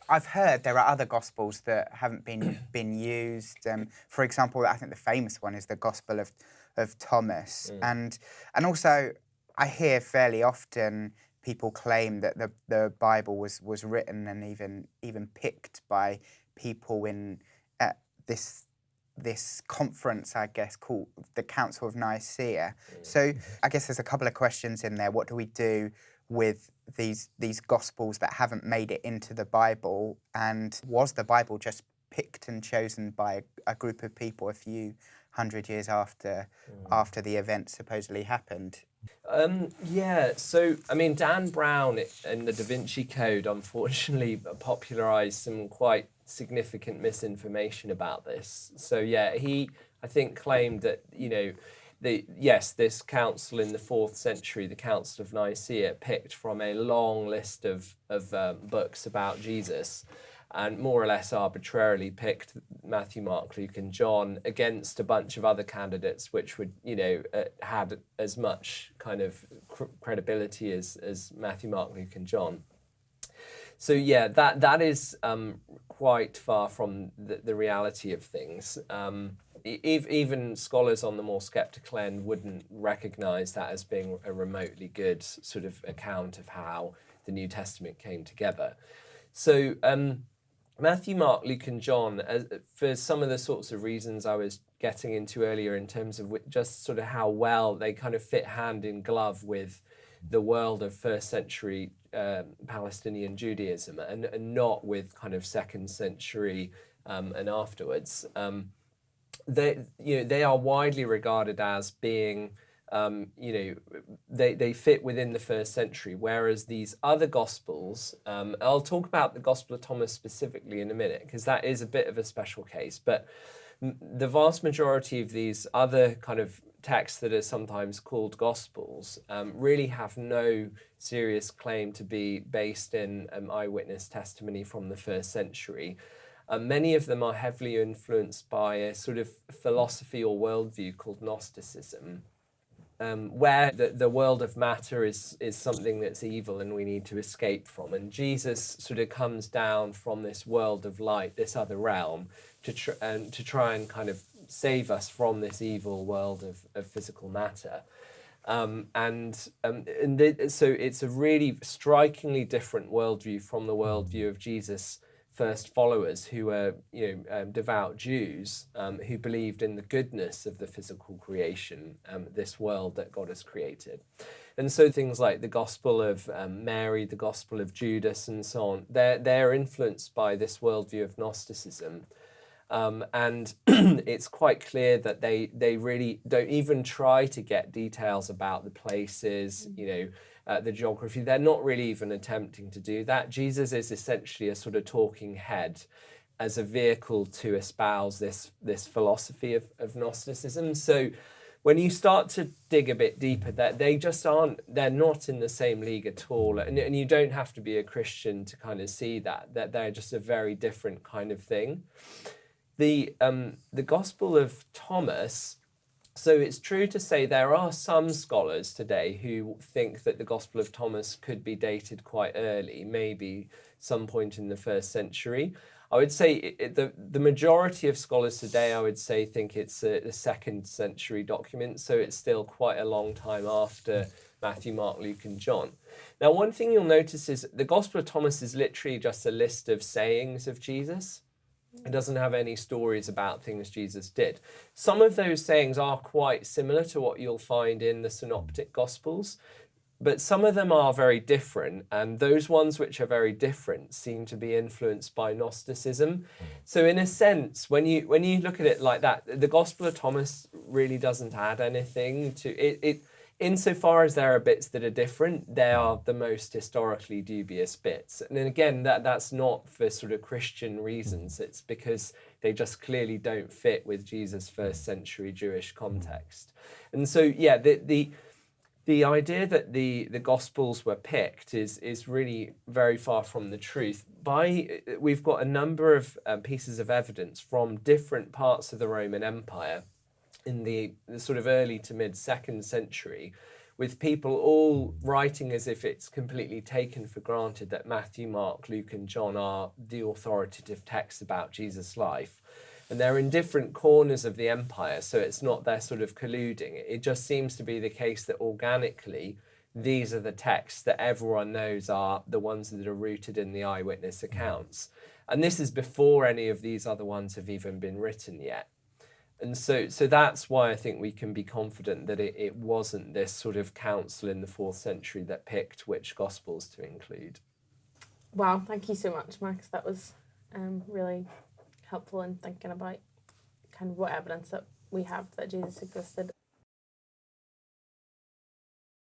I've heard there are other gospels that haven't been used. For example, I think the famous one is the Gospel of Thomas, and also I hear fairly often people claim that the Bible was written and even picked by people in this conference, I guess, called the Council of Nicaea. So I guess there's a couple of questions in there. What do we do with these gospels that haven't made it into the Bible? And was the Bible just picked and chosen by a group of people a few hundred years after the event supposedly happened? So I mean, Dan Brown in the Da Vinci Code unfortunately popularized some quite significant misinformation about this. So yeah, he, I think, claimed that, this council in the 4th century, the Council of Nicaea, picked from a long list of books about Jesus, and more or less arbitrarily picked Matthew, Mark, Luke, and John against a bunch of other candidates, which would, had as much kind of credibility as Matthew, Mark, Luke, and John. So yeah, that is quite far from the reality of things. Even scholars on the more skeptical end wouldn't recognize that as being a remotely good sort of account of how the New Testament came together. So Matthew, Mark, Luke, and John, for some of the sorts of reasons I was getting into earlier, in terms of just sort of how well they kind of fit hand in glove with the world of 1st century Palestinian Judaism, and not with kind of 2nd century and afterwards. They are widely regarded as being, they fit within the 1st century, whereas these other Gospels, I'll talk about the Gospel of Thomas specifically in a minute, because that is a bit of a special case, but the vast majority of these other kind of texts that are sometimes called Gospels really have no serious claim to be based in eyewitness testimony from the 1st century. Many of them are heavily influenced by a sort of philosophy or worldview called Gnosticism, where the world of matter is something that's evil and we need to escape from. And Jesus sort of comes down from this world of light, this other realm, to try and kind of save us from this evil world of physical matter. So it's a really strikingly different worldview from the worldview of Jesus' first followers, who were devout Jews who believed in the goodness of the physical creation, this world that God has created. And so things like the Gospel of Mary, the Gospel of Judas, and so on, they're influenced by this worldview of Gnosticism. And it's quite clear that they really don't even try to get details about the places, the geography. They're not really even attempting to do that. Jesus is essentially a sort of talking head as a vehicle to espouse this philosophy of Gnosticism. So when you start to dig a bit deeper, that they're not in the same league at all. And you don't have to be a Christian to kind of see that they're just a very different kind of thing. The Gospel of Thomas, so it's true to say there are some scholars today who think that the Gospel of Thomas could be dated quite early, maybe some point in the 1st century. I would say the majority of scholars today, I would say, think it's a 2nd century document, so it's still quite a long time after Matthew, Mark, Luke, and John. Now, one thing you'll notice is the Gospel of Thomas is literally just a list of sayings of Jesus. It doesn't have any stories about things Jesus did. Some of those sayings are quite similar to what you'll find in the Synoptic Gospels, but some of them are very different, and those ones which are very different seem to be influenced by Gnosticism. So in a sense, when you look at it like that, the Gospel of Thomas really doesn't add anything to it. Insofar as there are bits that are different, they are the most historically dubious bits. And then again, that's not for sort of Christian reasons. It's because they just clearly don't fit with Jesus' 1st century Jewish context. And so, yeah, the idea that the Gospels were picked is really very far from the truth. We've got a number of pieces of evidence from different parts of the Roman Empire in the sort of early to mid 2nd century, with people all writing as if it's completely taken for granted that Matthew, Mark, Luke, and John are the authoritative texts about Jesus' life. And they're in different corners of the empire, so it's not they're sort of colluding. It just seems to be the case that organically, these are the texts that everyone knows are the ones that are rooted in the eyewitness accounts. And this is before any of these other ones have even been written yet. And so that's why I think we can be confident that it wasn't this sort of council in the 4th century that picked which Gospels to include. Wow, thank you so much, Max. That was really helpful in thinking about kind of what evidence that we have that Jesus existed.